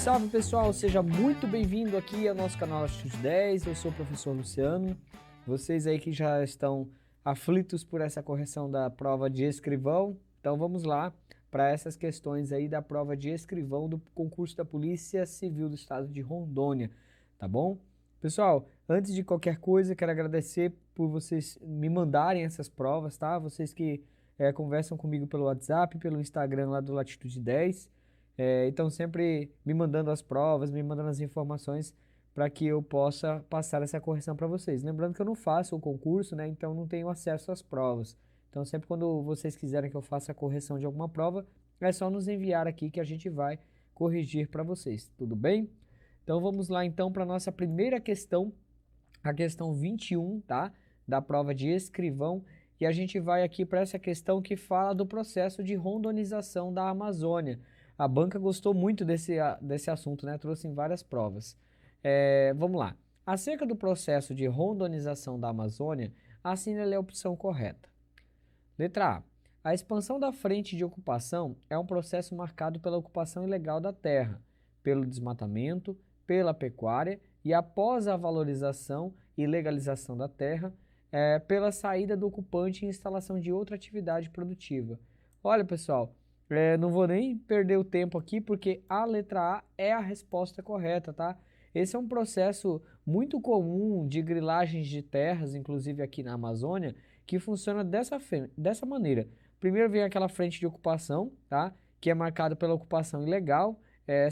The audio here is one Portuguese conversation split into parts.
Salve pessoal, seja muito bem-vindo aqui ao nosso canal Latitude 10, eu sou o professor Luciano. Vocês aí que já estão aflitos por essa correção da prova de escrivão, então vamos lá para essas questões aí da prova de escrivão do concurso da Polícia Civil do Estado de Rondônia, tá bom? Pessoal, antes de qualquer coisa, quero agradecer por vocês me mandarem essas provas, tá? Vocês que conversam comigo pelo WhatsApp, pelo Instagram lá do Latitude 10. Então sempre me mandando as provas, me mandando as informações para que eu possa passar essa correção para vocês. Lembrando que eu não faço o concurso, né? Então não tenho acesso às provas. Então sempre quando vocês quiserem que eu faça a correção de alguma prova, é só nos enviar aqui que a gente vai corrigir para vocês, tudo bem? Então vamos lá então para a nossa primeira questão, a questão 21, tá? Da prova de escrivão. E a gente vai aqui para essa questão que fala do processo de rondonização da Amazônia. A banca gostou muito desse assunto, né? Trouxe em várias provas. Vamos lá. Acerca do processo de rondonização da Amazônia, assine a opção correta. Letra A. A expansão da frente de ocupação é um processo marcado pela ocupação ilegal da terra, pelo desmatamento, pela pecuária e após a valorização e legalização da terra, pela saída do ocupante e instalação de outra atividade produtiva. Olha, pessoal, não vou nem perder o tempo aqui porque a letra A é a resposta correta, tá? Esse é um processo muito comum de grilagens de terras, inclusive aqui na Amazônia, que funciona dessa maneira. Primeiro vem aquela frente de ocupação, tá? Que é marcada pela ocupação ilegal.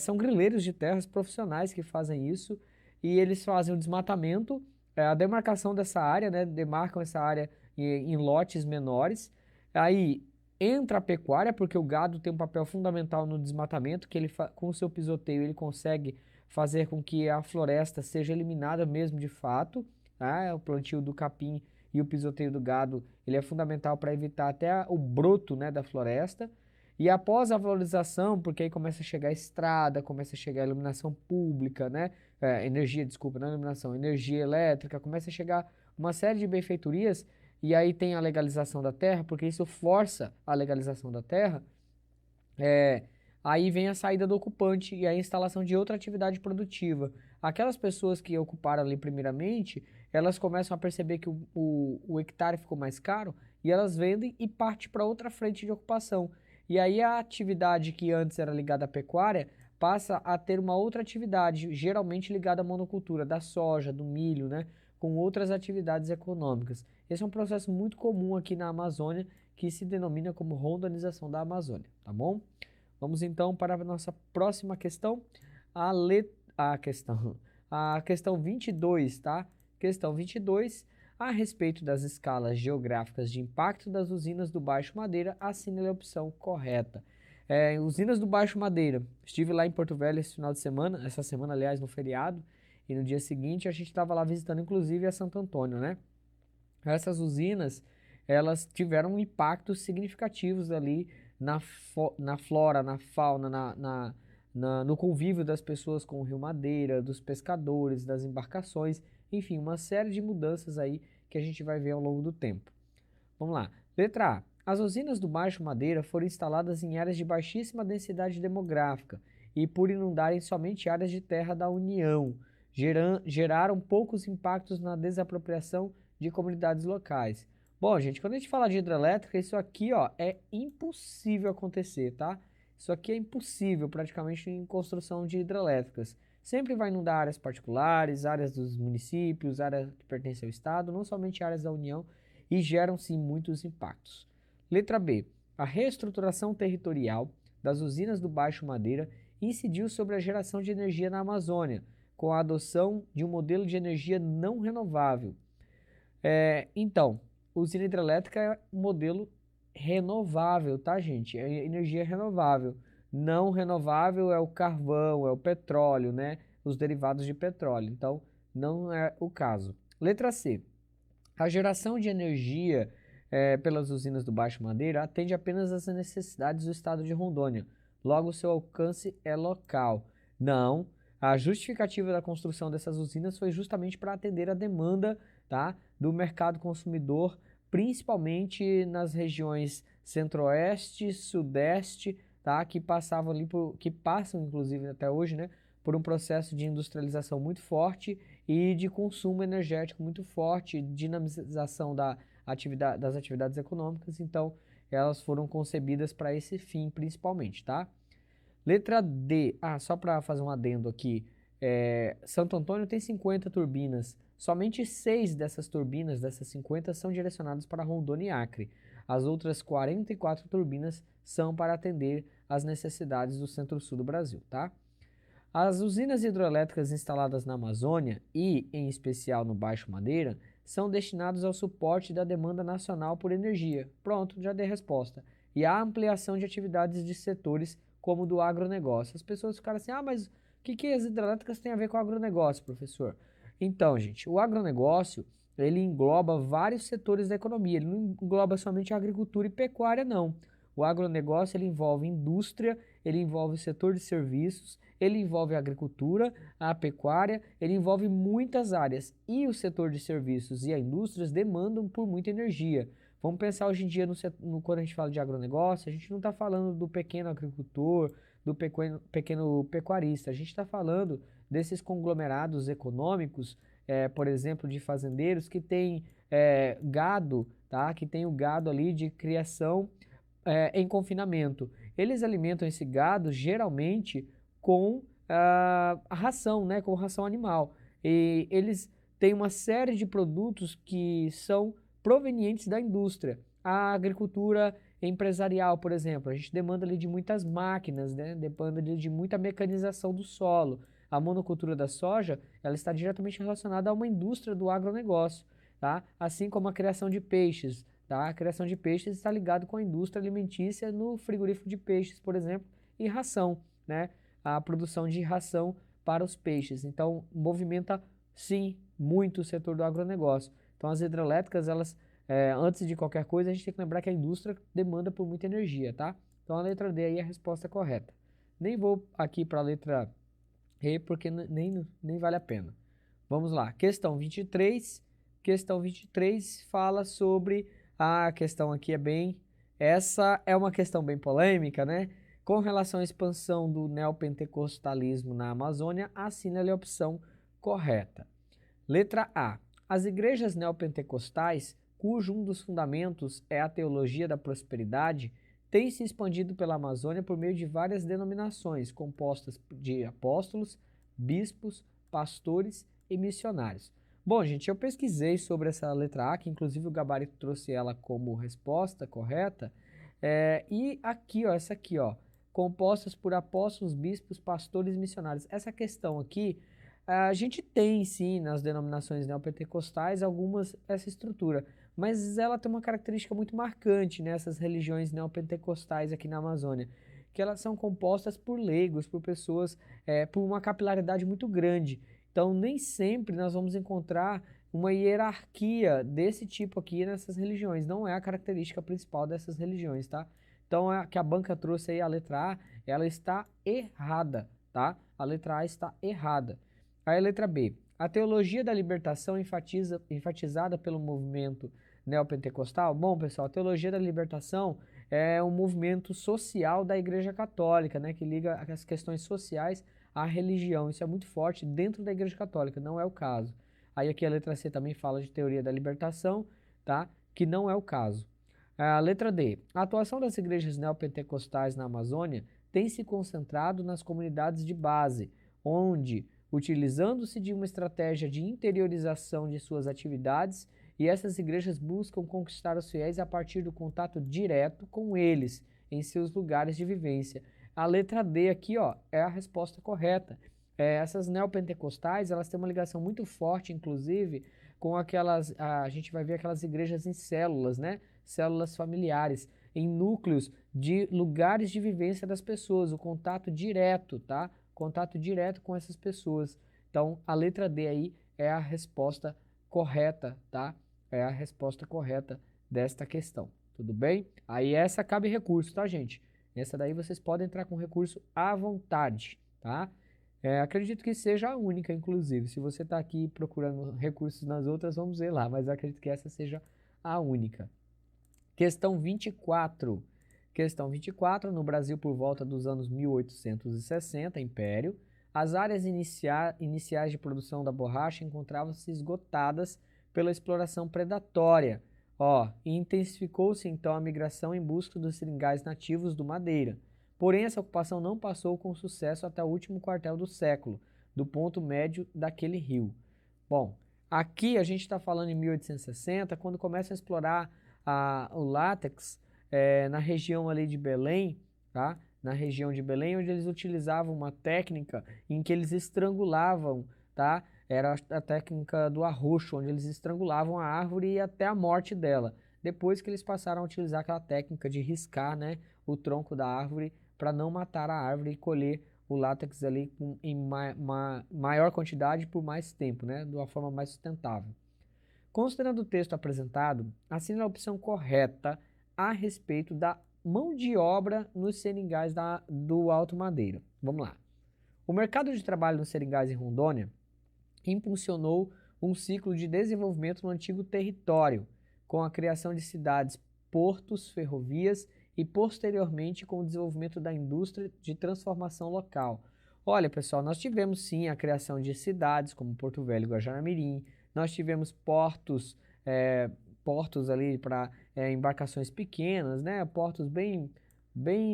São grileiros de terras profissionais que fazem isso e eles fazem o desmatamento, a demarcação dessa área, né? Demarcam essa área em lotes menores. Aí entra a pecuária, porque o gado tem um papel fundamental no desmatamento, que ele com o seu pisoteio ele consegue fazer com que a floresta seja eliminada mesmo de fato, tá? O plantio do capim e o pisoteio do gado, ele é fundamental para evitar até o broto, né, da floresta. E após a valorização, porque aí começa a chegar a estrada, começa a chegar a iluminação pública, né? Energia, desculpa, não iluminação, energia elétrica, começa a chegar uma série de benfeitorias, e aí tem a legalização da terra, porque isso força a legalização da terra. Aí vem a saída do ocupante e a instalação de outra atividade produtiva. Aquelas pessoas que ocuparam ali primeiramente, elas começam a perceber que o hectare ficou mais caro e elas vendem e partem para outra frente de ocupação. E aí a atividade que antes era ligada à pecuária passa a ter uma outra atividade, geralmente ligada à monocultura, da soja, do milho, né? Com outras atividades econômicas. Esse é um processo muito comum aqui na Amazônia, que se denomina como rondonização da Amazônia, tá bom? Vamos então para a nossa próxima questão, a questão 22, tá? Questão 22, a respeito das escalas geográficas de impacto das usinas do Baixo Madeira, assine a opção correta. Usinas do Baixo Madeira, estive lá em Porto Velho esse final de semana, essa semana, aliás, no feriado, e no dia seguinte a gente estava lá visitando inclusive a Santo Antônio, né? Essas usinas, elas tiveram impactos significativos ali na flora, na fauna, no convívio das pessoas com o Rio Madeira, dos pescadores, das embarcações, enfim, uma série de mudanças aí que a gente vai ver ao longo do tempo. Vamos lá. Letra A. As usinas do Baixo Madeira foram instaladas em áreas de baixíssima densidade demográfica e por inundarem somente áreas de terra da União, geraram poucos impactos na desapropriação de comunidades locais. Bom, gente, quando a gente fala de hidrelétrica, isso aqui, ó, é impossível acontecer, tá? Isso aqui é impossível praticamente em construção de hidrelétricas. Sempre vai inundar áreas particulares, áreas dos municípios, áreas que pertencem ao Estado, não somente áreas da União, e geram sim muitos impactos. Letra B. A reestruturação territorial das usinas do Baixo Madeira incidiu sobre a geração de energia na Amazônia, com a adoção de um modelo de energia não renovável. Então, usina hidrelétrica é um modelo renovável, tá, gente? É energia renovável. Não renovável é o carvão, é o petróleo, né? Os derivados de petróleo. Então, não é o caso. Letra C. A geração de energia pelas usinas do Baixo Madeira atende apenas às necessidades do estado de Rondônia. Logo, seu alcance é local. Não. A justificativa da construção dessas usinas foi justamente para atender a demanda, tá, do mercado consumidor, principalmente nas regiões centro-oeste, sudeste, tá? Que passavam ali que passam inclusive até hoje, né, por um processo de industrialização muito forte e de consumo energético muito forte, dinamização das atividades econômicas. Então, elas foram concebidas para esse fim principalmente, tá? Letra D. Só para fazer um adendo aqui. Santo Antônio tem 50 turbinas. Somente 6 dessas turbinas, dessas 50, são direcionadas para Rondônia e Acre. As outras 44 turbinas são para atender às necessidades do centro-sul do Brasil, tá? As usinas hidrelétricas instaladas na Amazônia e, em especial, no Baixo Madeira, são destinadas ao suporte da demanda nacional por energia. Pronto, já dei resposta. E a ampliação de atividades de setores como o do agronegócio. As pessoas ficaram assim, mas o que as hidrelétricas têm a ver com o agronegócio, professor? Então, gente, o agronegócio, ele engloba vários setores da economia. Ele não engloba somente a agricultura e pecuária, não. O agronegócio, ele envolve indústria, ele envolve o setor de serviços, ele envolve a agricultura, a pecuária, ele envolve muitas áreas. E o setor de serviços e a indústria demandam por muita energia. Vamos pensar hoje em dia, quando a gente fala de agronegócio, a gente não está falando do pequeno agricultor, do pequeno pecuarista, a gente está falando desses conglomerados econômicos, por exemplo, de fazendeiros que têm gado, tá? Que tem o gado ali de criação em confinamento. Eles alimentam esse gado geralmente com a ração, né, com ração animal. E eles têm uma série de produtos que são provenientes da indústria. A agricultura empresarial, por exemplo, a gente demanda ali de muitas máquinas, né, demanda ali de muita mecanização do solo. A monocultura da soja, ela está diretamente relacionada a uma indústria do agronegócio, tá? Assim como a criação de peixes. Tá? A criação de peixes está ligada com a indústria alimentícia no frigorífico de peixes, por exemplo, e ração, né? A produção de ração para os peixes. Então, movimenta, sim, muito o setor do agronegócio. Então, as hidrelétricas, elas, antes de qualquer coisa, a gente tem que lembrar que a indústria demanda por muita energia, tá? Então, a letra D aí é a resposta correta. Nem vou aqui para a letra E, porque nem vale a pena. Vamos lá. Questão 23. Questão 23 fala sobre... A questão aqui essa é uma questão bem polêmica, né? Com relação à expansão do neopentecostalismo na Amazônia, assina-lhe a opção correta. Letra A. As igrejas neopentecostais, cujo um dos fundamentos é a teologia da prosperidade, têm se expandido pela Amazônia por meio de várias denominações, compostas de apóstolos, bispos, pastores e missionários. Bom, gente, eu pesquisei sobre essa letra A, que inclusive o gabarito trouxe ela como resposta correta. E aqui, ó, essa aqui, ó, compostas por apóstolos, bispos, pastores e missionários. Essa questão aqui, a gente tem sim nas denominações neopentecostais essa estrutura, mas ela tem uma característica muito marcante nessas religiões neopentecostais aqui na Amazônia, que elas são compostas por leigos, por pessoas, por uma capilaridade muito grande. Então, nem sempre nós vamos encontrar uma hierarquia desse tipo aqui nessas religiões. Não é a característica principal dessas religiões, tá? Então, a que a banca trouxe aí, a letra A, ela está errada, tá? A letra A está errada. Aí a letra B. A teologia da libertação enfatizada pelo movimento neopentecostal. Bom, pessoal, a teologia da libertação é um movimento social da Igreja Católica, né? Que liga as questões sociais a religião. Isso é muito forte dentro da Igreja Católica, não é o caso. Aí aqui a letra C também fala de teoria da libertação, tá? Que não é o caso. A letra D. A atuação das igrejas neopentecostais na Amazônia tem se concentrado nas comunidades de base, onde, utilizando-se de uma estratégia de interiorização de suas atividades, e essas igrejas buscam conquistar os fiéis a partir do contato direto com eles, em seus lugares de vivência. A letra D aqui, ó, é a resposta correta. Essas neopentecostais, elas têm uma ligação muito forte, inclusive, com aquelas, a gente vai ver aquelas igrejas em células, né? Células familiares, em núcleos de lugares de vivência das pessoas, o contato direto, tá? Contato direto com essas pessoas. Então, a letra D aí é a resposta correta, tá? É a resposta correta desta questão, tudo bem? Aí essa cabe recurso, tá, gente? Essa daí vocês podem entrar com recurso à vontade, tá? Acredito que seja a única, inclusive. Se você está aqui procurando recursos nas outras, vamos ver lá, mas acredito que essa seja a única. Questão 24. Questão 24, no Brasil por volta dos anos 1860, Império, as áreas iniciais de produção da borracha encontravam-se esgotadas pela exploração predatória. Ó, intensificou-se então a migração em busca dos seringais nativos do Madeira. Porém, essa ocupação não passou com sucesso até o último quartel do século, do ponto médio daquele rio. Bom, aqui a gente está falando em 1860, quando começa a explorar o látex na região ali de Belém, tá? Na região de Belém, onde eles utilizavam uma técnica em que eles estrangulavam, tá? Era a técnica do arroxo, onde eles estrangulavam a árvore e até a morte dela. Depois que eles passaram a utilizar aquela técnica de riscar, né, o tronco da árvore para não matar a árvore e colher o látex ali em maior quantidade por mais tempo, né, de uma forma mais sustentável. Considerando o texto apresentado, assine a opção correta a respeito da mão de obra nos seringais do Alto Madeira. Vamos lá. O mercado de trabalho nos seringais em Rondônia impulsionou um ciclo de desenvolvimento no antigo território, com a criação de cidades, portos, ferrovias e, posteriormente, com o desenvolvimento da indústria de transformação local. Olha, pessoal, nós tivemos sim a criação de cidades como Porto Velho e Guajará-Mirim, nós tivemos portos ali para embarcações pequenas, né? Portos bem,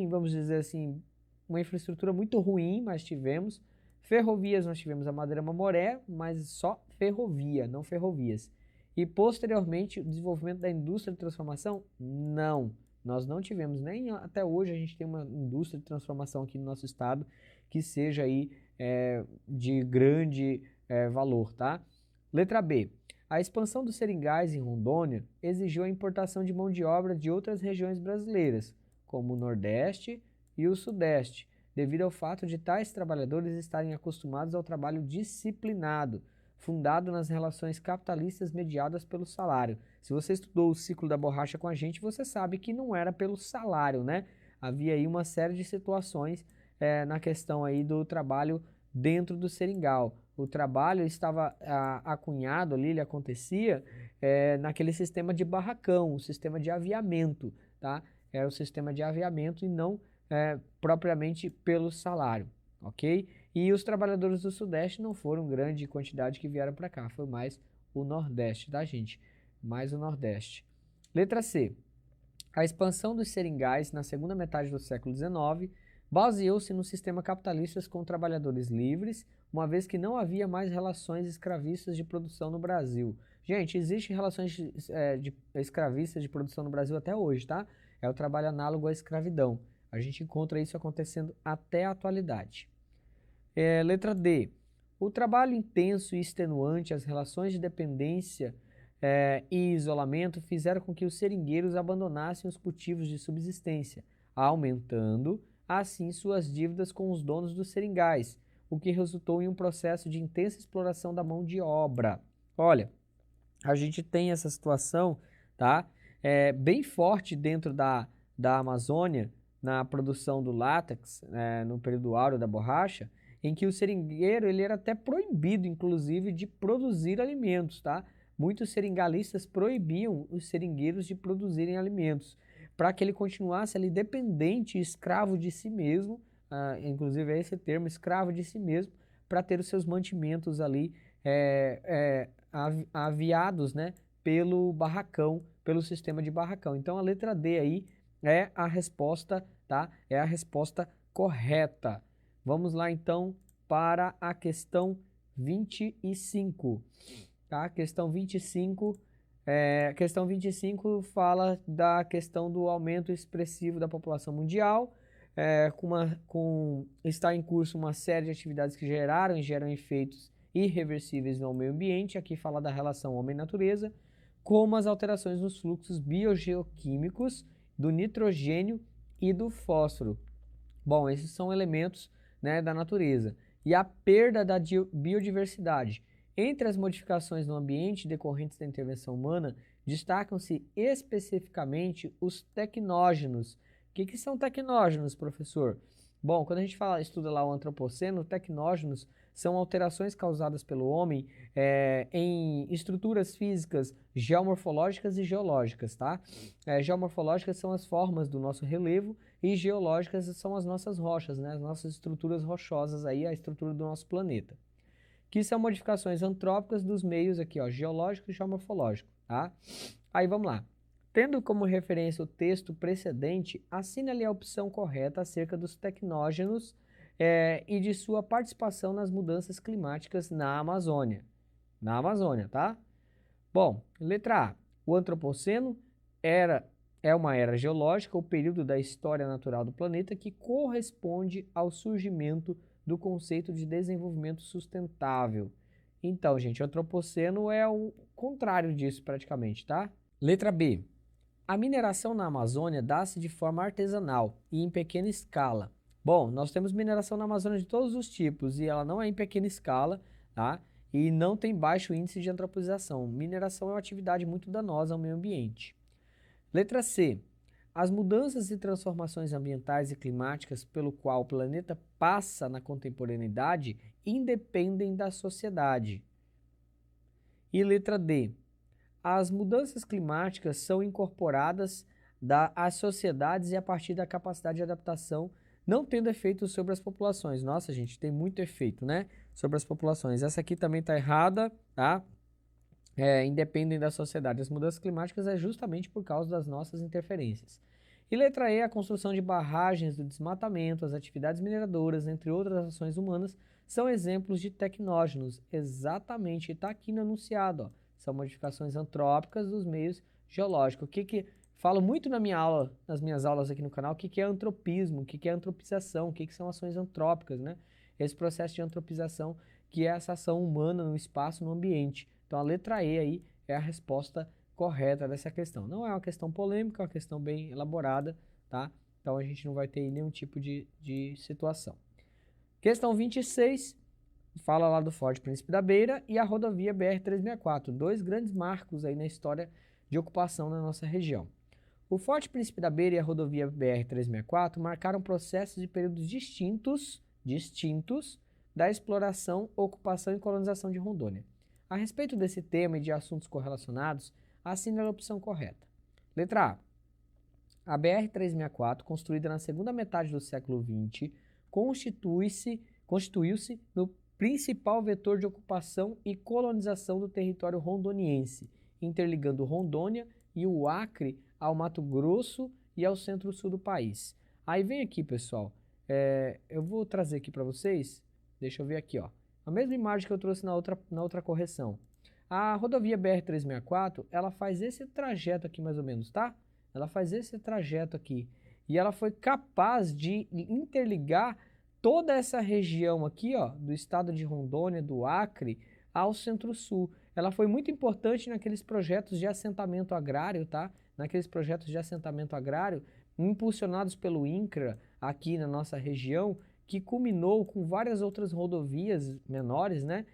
vamos dizer assim, uma infraestrutura muito ruim, mas tivemos. Ferrovias, nós tivemos a Madeira Mamoré, mas só ferrovia, não ferrovias. E, posteriormente, o desenvolvimento da indústria de transformação? Não, nós não tivemos, nem até hoje a gente tem uma indústria de transformação aqui no nosso estado que seja aí de grande valor, tá? Letra B. A expansão dos seringais em Rondônia exigiu a importação de mão de obra de outras regiões brasileiras, como o Nordeste e o Sudeste, devido ao fato de tais trabalhadores estarem acostumados ao trabalho disciplinado, fundado nas relações capitalistas mediadas pelo salário. Se você estudou o ciclo da borracha com a gente, você sabe que não era pelo salário, né? Havia aí uma série de situações na questão aí do trabalho dentro do seringal. O trabalho estava acunhado ali, ele acontecia naquele sistema de barracão, o sistema de aviamento, tá? Era o sistema de aviamento e não propriamente pelo salário, ok? E os trabalhadores do Sudeste não foram grande quantidade que vieram para cá, foi mais o Nordeste, tá, gente? Mais o Nordeste. Letra C. A expansão dos seringais na segunda metade do século XIX baseou-se no sistema capitalista com trabalhadores livres, uma vez que não havia mais relações escravistas de produção no Brasil. Gente, existem relações de escravistas de produção no Brasil até hoje, tá? É o trabalho análogo à escravidão. A gente encontra isso acontecendo até a atualidade. Letra D. O trabalho intenso e extenuante, as relações de dependência e isolamento fizeram com que os seringueiros abandonassem os cultivos de subsistência, aumentando, assim, suas dívidas com os donos dos seringais, o que resultou em um processo de intensa exploração da mão de obra. Olha, a gente tem essa situação, tá? Bem forte dentro da Amazônia, na produção do látex, no período áureo da borracha, em que o seringueiro ele era até proibido, inclusive, de produzir alimentos, tá? Muitos seringalistas proibiam os seringueiros de produzirem alimentos, para que ele continuasse ali dependente, escravo de si mesmo, inclusive é esse termo, escravo de si mesmo, para ter os seus mantimentos ali aviados, né, pelo barracão, pelo sistema de barracão. Então a letra D aí é a resposta, tá? É a resposta correta. Vamos lá então para a questão 25, tá? Questão 25, questão 25 fala da questão do aumento expressivo da população mundial, está em curso uma série de atividades que geram e geram efeitos irreversíveis no meio ambiente. Aqui fala da relação homem-natureza, como as alterações nos fluxos biogeoquímicos do nitrogênio e do fósforo. Bom, esses são elementos, né, da natureza. E a perda da biodiversidade. Entre as modificações no ambiente decorrentes da intervenção humana, destacam-se especificamente os tecnógenos. O que são tecnógenos, professor? Bom, quando a gente estuda lá o antropoceno, tecnógenos são alterações causadas pelo homem em estruturas físicas geomorfológicas e geológicas, tá? Geomorfológicas são as formas do nosso relevo e geológicas são as nossas rochas, né? As nossas estruturas rochosas aí, a estrutura do nosso planeta. Que são modificações antrópicas dos meios aqui, ó, geológico e geomorfológico, tá? Aí vamos lá. Tendo como referência o texto precedente, assine ali a opção correta acerca dos tecnógenos e de sua participação nas mudanças climáticas na Amazônia. Na Amazônia, tá? Bom, letra A. O Antropoceno é uma era geológica, o período da história natural do planeta que corresponde ao surgimento do conceito de desenvolvimento sustentável. Então, gente, o Antropoceno é o contrário disso praticamente, tá? Letra B. A mineração na Amazônia dá-se de forma artesanal e em pequena escala. Bom, nós temos mineração na Amazônia de todos os tipos e ela não é em pequena escala, tá? E não tem baixo índice de antropização. Mineração é uma atividade muito danosa ao meio ambiente. Letra C. As mudanças e transformações ambientais e climáticas pelo qual o planeta passa na contemporaneidade independem da sociedade. E letra D. As mudanças climáticas são incorporadas às sociedades e a partir da capacidade de adaptação, não tendo efeito sobre as populações. Nossa, gente, tem muito efeito, né? Sobre as populações. Essa aqui também está errada, tá? Independem da sociedade. As mudanças climáticas é justamente por causa das nossas interferências. E letra E, a construção de barragens do desmatamento, as atividades mineradoras, entre outras ações humanas, são exemplos de tecnógenos. Exatamente, está aqui no enunciado, ó. São modificações antrópicas dos meios geológicos. Falo muito nas minhas aulas aqui no canal, o que é antropismo, o que é antropização, o que são ações antrópicas, né? Esse processo de antropização, que é essa ação humana no espaço, no ambiente. Então a letra E aí é a resposta correta dessa questão. Não é uma questão polêmica, é uma questão bem elaborada, tá? Então a gente não vai ter nenhum tipo de situação. Questão 26. Fala lá do Forte Príncipe da Beira e a rodovia BR-364, dois grandes marcos aí na história de ocupação na nossa região. O Forte Príncipe da Beira e a rodovia BR-364 marcaram processos e períodos distintos da exploração, ocupação e colonização de Rondônia. A respeito desse tema e de assuntos correlacionados, assine a opção correta. Letra A. A BR-364, construída na segunda metade do século XX, constituiu-se no principal vetor de ocupação e colonização do território rondoniense, interligando Rondônia e o Acre ao Mato Grosso e ao centro-sul do país. Aí vem aqui, pessoal, eu vou trazer aqui para vocês, deixa eu ver aqui, ó, a mesma imagem que eu trouxe na outra correção. A rodovia BR-364, ela faz esse trajeto aqui mais ou menos, tá? Ela faz esse trajeto aqui e ela foi capaz de interligar toda essa região aqui, ó, do estado de Rondônia, do Acre, ao centro-sul. Ela foi muito importante naqueles projetos de assentamento agrário, tá? Naqueles projetos de assentamento agrário impulsionados pelo INCRA aqui na nossa região, que culminou com várias outras rodovias menores, né?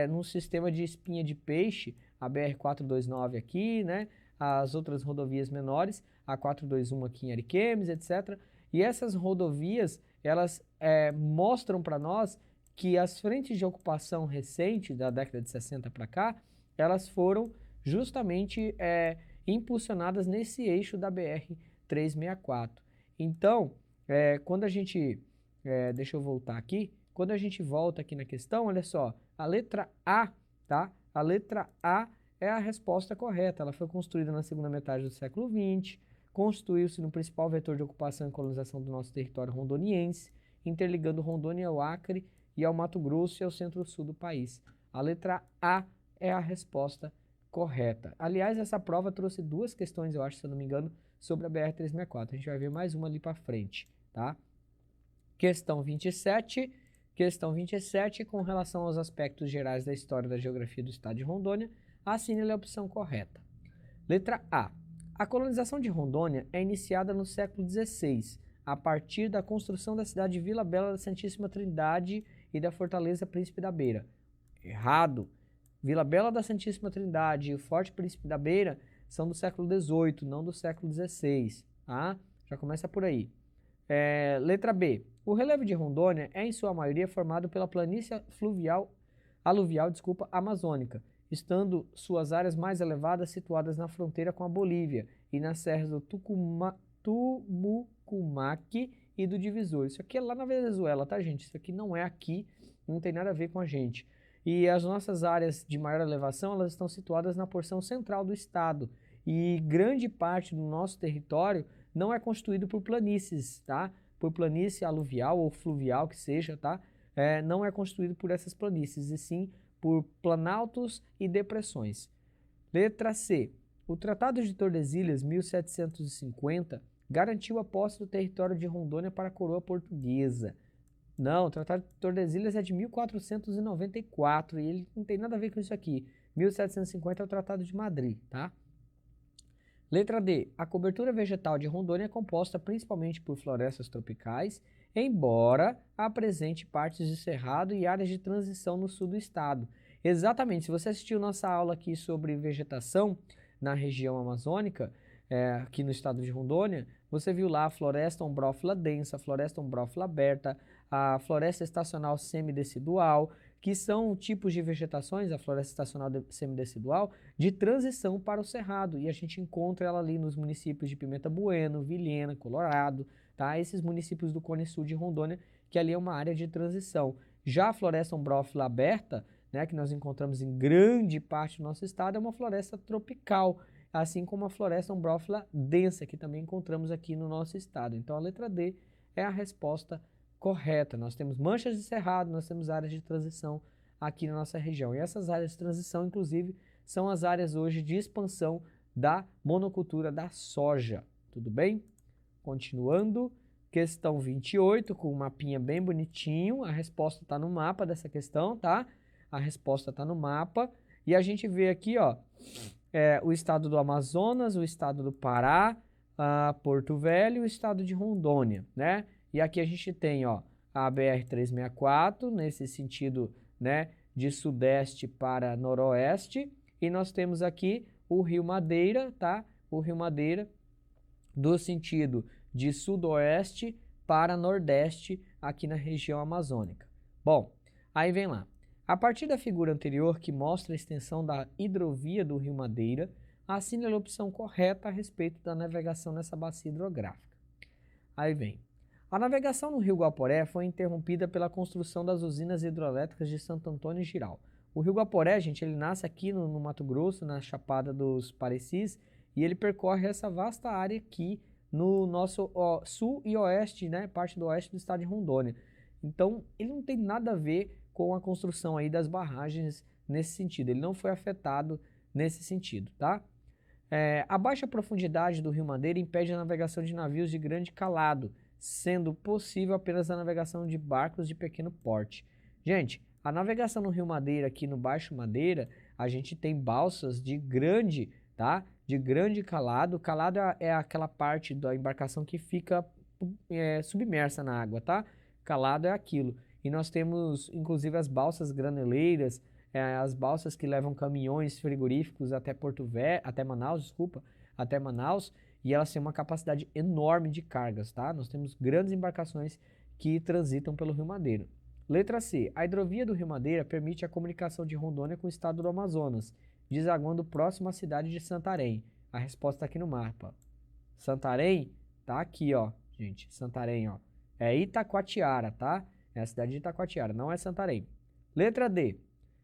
Num sistema de espinha de peixe, a BR-429 aqui, né? As outras rodovias menores, a 421 aqui em Ariquemes, etc. E essas rodovias, elas mostram para nós que as frentes de ocupação recente, da década de 60 para cá, elas foram justamente impulsionadas nesse eixo da BR-364. Então, quando a gente... deixa eu voltar aqui. Quando a gente volta aqui na questão, olha só, a letra A, tá? A letra A é a resposta correta. Ela foi construída na segunda metade do século XX, constituiu-se no principal vetor de ocupação e colonização do nosso território rondoniense, interligando Rondônia ao Acre e ao Mato Grosso e ao centro-sul do país. A letra A é a resposta correta. Aliás, essa prova trouxe duas questões, eu acho, se eu não me engano, sobre a BR-364. A gente vai ver mais uma ali para frente, tá? Questão 27. Questão 27, com relação aos aspectos gerais da história da geografia do estado de Rondônia, assine a opção correta. Letra A. A colonização de Rondônia é iniciada no século XVI, a partir da construção da cidade de Vila Bela da Santíssima Trindade e da Fortaleza Príncipe da Beira. Errado. Vila Bela da Santíssima Trindade e o Forte Príncipe da Beira são do século XVIII, não do século XVI. Tá? Já começa por aí. Letra B. O relevo de Rondônia é, em sua maioria, formado pela planície aluvial, amazônica, estando suas áreas mais elevadas situadas na fronteira com a Bolívia e nas serras do Tumucumaque e do Divisor. Isso aqui é lá na Venezuela, tá, gente? Isso aqui não é aqui, não tem nada a ver com a gente. E as nossas áreas de maior elevação, elas estão situadas na porção central do estado. E grande parte do nosso território não é constituído por planícies, tá? Por planície aluvial ou fluvial que seja, tá? Não é constituído por essas planícies, e sim por planaltos e depressões. Letra C. O Tratado de Tordesilhas, 1750, garantiu a posse do território de Rondônia para a coroa portuguesa. Não, o Tratado de Tordesilhas é de 1494 e ele não tem nada a ver com isso aqui. 1750 é o Tratado de Madrid, tá? Letra D. A cobertura vegetal de Rondônia é composta principalmente por florestas tropicais, embora apresente partes de cerrado e áreas de transição no sul do estado. Exatamente, se você assistiu nossa aula aqui sobre vegetação na região amazônica, aqui no estado de Rondônia, você viu lá a floresta ombrófila densa, a floresta ombrófila aberta, a floresta estacional semidecidual, que são tipos de vegetações, a floresta estacional semidecidual, de transição para o cerrado, e a gente encontra ela ali nos municípios de Pimenta Bueno, Vilhena, Colorado, tá? Esses municípios do Cone Sul de Rondônia, que ali é uma área de transição. Já a floresta ombrófila aberta, né, que nós encontramos em grande parte do nosso estado, é uma floresta tropical, assim como a floresta ombrófila densa, que também encontramos aqui no nosso estado. Então a letra D é a resposta correta. Nós temos manchas de cerrado, nós temos áreas de transição aqui na nossa região. E essas áreas de transição, inclusive, são as áreas hoje de expansão da monocultura da soja. Tudo bem? Continuando, questão 28, com um mapinha bem bonitinho. A resposta está no mapa dessa questão, tá? A resposta está no mapa. E a gente vê aqui, ó, o estado do Amazonas, o estado do Pará, Porto Velho e o estado de Rondônia, né? E aqui a gente tem, ó, a BR-364, nesse sentido, né, de sudeste para noroeste. E nós temos aqui o Rio Madeira, tá? O Rio Madeira do sentido de sudoeste para nordeste aqui na região amazônica. Bom, aí vem lá. A partir da figura anterior, que mostra a extensão da hidrovia do Rio Madeira, assine a opção correta a respeito da navegação nessa bacia hidrográfica. Aí vem. A navegação no Rio Guaporé foi interrompida pela construção das usinas hidrelétricas de Santo Antônio e Jirau. O Rio Guaporé, gente, ele nasce aqui no Mato Grosso, na Chapada dos Parecis, e ele percorre essa vasta área aqui no nosso sul e oeste, né, parte do oeste do estado de Rondônia. Então, ele não tem nada a ver com a construção aí das barragens nesse sentido. Ele não foi afetado nesse sentido, tá? A baixa profundidade do Rio Madeira impede a navegação de navios de grande calado, sendo possível apenas a navegação de barcos de pequeno porte. Gente, a navegação no Rio Madeira, aqui no Baixo Madeira, a gente tem balsas de grande, tá? De grande calado. Calado é aquela parte da embarcação que fica submersa na água, tá? Calado é aquilo. E nós temos, inclusive, as balsas graneleiras, as balsas que levam caminhões frigoríficos até Manaus, e elas têm uma capacidade enorme de cargas, tá? Nós temos grandes embarcações que transitam pelo Rio Madeira. Letra C. A hidrovia do Rio Madeira permite a comunicação de Rondônia com o estado do Amazonas, desaguando próximo à cidade de Santarém. A resposta está aqui no mapa. Santarém tá aqui, ó, gente. Santarém, ó. É Itacoatiara, tá? É a cidade de Itacoatiara, não é Santarém. Letra D.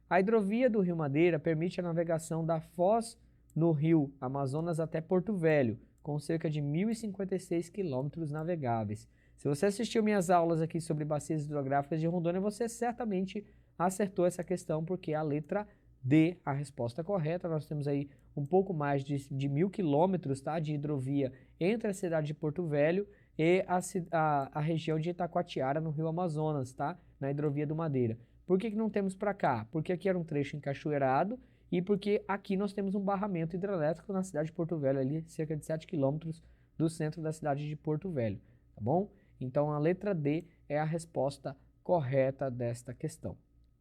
A hidrovia do Rio Madeira permite a navegação da foz no rio Amazonas até Porto Velho, com cerca de 1.056 quilômetros navegáveis. Se você assistiu minhas aulas aqui sobre bacias hidrográficas de Rondônia, você certamente acertou essa questão, porque é a letra D, a resposta correta. Nós temos aí um pouco mais de 1.000 quilômetros, tá, de hidrovia entre a cidade de Porto Velho e a região de Itacoatiara, no rio Amazonas, tá, na hidrovia do Madeira. Por que não temos para cá? Porque aqui era um trecho encachoeirado e porque aqui nós temos um barramento hidrelétrico na cidade de Porto Velho, ali cerca de 7 quilômetros do centro da cidade de Porto Velho, tá bom? Então a letra D é a resposta correta desta questão.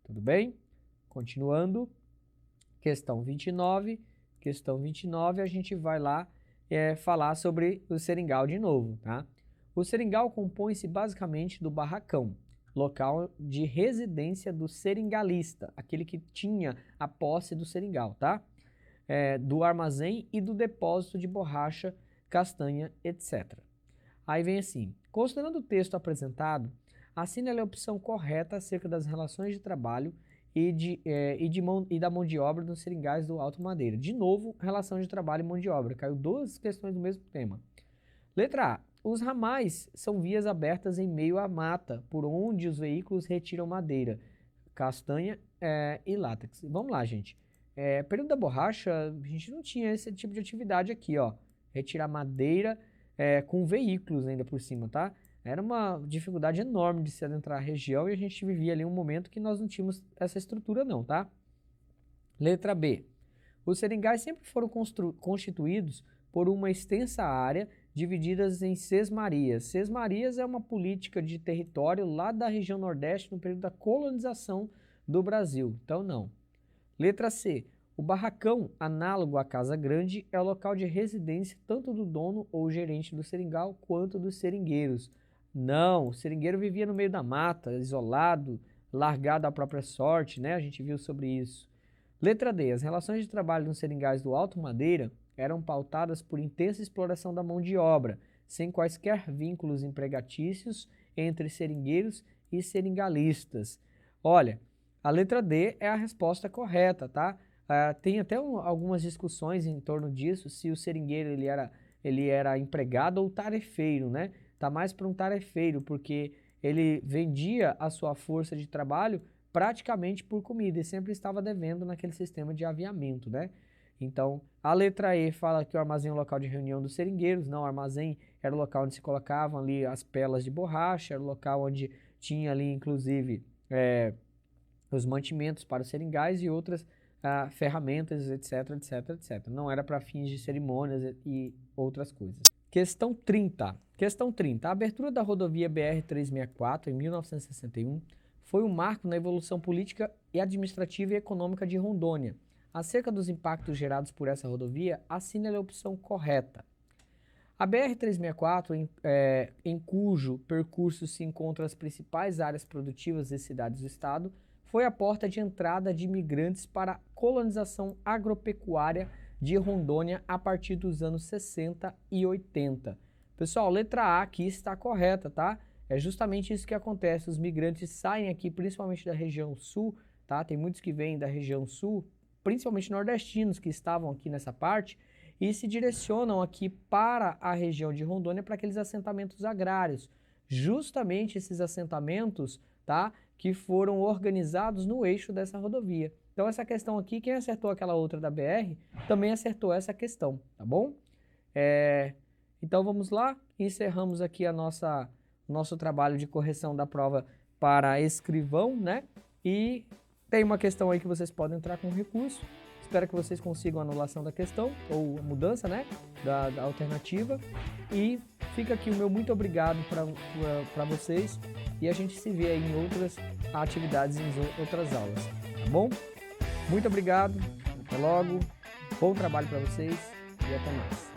Tudo bem? Continuando, questão 29. Questão 29, a gente vai lá falar sobre o seringal de novo, tá? O seringal compõe-se basicamente do barracão, local de residência do seringalista, aquele que tinha a posse do seringal, tá? Do armazém e do depósito de borracha, castanha, etc. Aí vem assim, considerando o texto apresentado, assine a opção correta acerca das relações de trabalho e da mão de obra nos seringais do Alto Madeira. De novo, relação de trabalho e mão de obra. Caiu duas questões do mesmo tema. Letra A. Os ramais são vias abertas em meio à mata, por onde os veículos retiram madeira, castanha e látex. Vamos lá, gente. Período da borracha, a gente não tinha esse tipo de atividade aqui, ó. Retirar madeira com veículos ainda por cima, tá? Era uma dificuldade enorme de se adentrar a região e a gente vivia ali um momento que nós não tínhamos essa estrutura não, tá? Letra B. Os seringais sempre foram constituídos por uma extensa área divididas em sesmarias. Sesmarias é uma política de território lá da região Nordeste no período da colonização do Brasil. Então, não. Letra C. O barracão, análogo à casa grande, é o local de residência tanto do dono ou gerente do seringal quanto dos seringueiros. Não, o seringueiro vivia no meio da mata, isolado, largado à própria sorte, né? A gente viu sobre isso. Letra D. As relações de trabalho nos seringais do Alto Madeira eram pautadas por intensa exploração da mão de obra, sem quaisquer vínculos empregatícios entre seringueiros e seringalistas. Olha, a letra D é a resposta correta, tá? Tem até algumas discussões em torno disso, se o seringueiro ele era empregado ou tarefeiro, né? Tá mais para um tarefeiro, porque ele vendia a sua força de trabalho praticamente por comida e sempre estava devendo naquele sistema de aviamento, né? Então, a letra E fala que o armazém é o local de reunião dos seringueiros. Não, o armazém era o local onde se colocavam ali as pelas de borracha, era o local onde tinha ali, inclusive, os mantimentos para os seringais e outras ferramentas, etc, etc, etc. Não era para fins de cerimônias e outras coisas. Questão 30. Questão 30. A abertura da rodovia BR-364 em 1961 foi um marco na evolução política e administrativa e econômica de Rondônia. Acerca dos impactos gerados por essa rodovia, assine a opção correta. A BR-364, em cujo percurso se encontram as principais áreas produtivas e cidades do estado, foi a porta de entrada de imigrantes para a colonização agropecuária de Rondônia a partir dos anos 60 e 80. Pessoal, letra A aqui está correta, tá? É justamente isso que acontece, os migrantes saem aqui, principalmente da região sul, tá? Tem muitos que vêm da região sul, principalmente nordestinos que estavam aqui nessa parte, e se direcionam aqui para a região de Rondônia para aqueles assentamentos agrários. Justamente esses assentamentos, tá? Que foram organizados no eixo dessa rodovia. Então essa questão aqui, quem acertou aquela outra da BR, também acertou essa questão, tá bom? Então vamos lá, encerramos aqui nosso trabalho de correção da prova para escrivão, né? E tem uma questão aí que vocês podem entrar com recurso. Espero que vocês consigam a anulação da questão, ou a mudança, né, da alternativa. E fica aqui o meu muito obrigado para vocês. E a gente se vê aí em outras atividades, em outras aulas, tá bom? Muito obrigado, até logo, bom trabalho para vocês e até mais.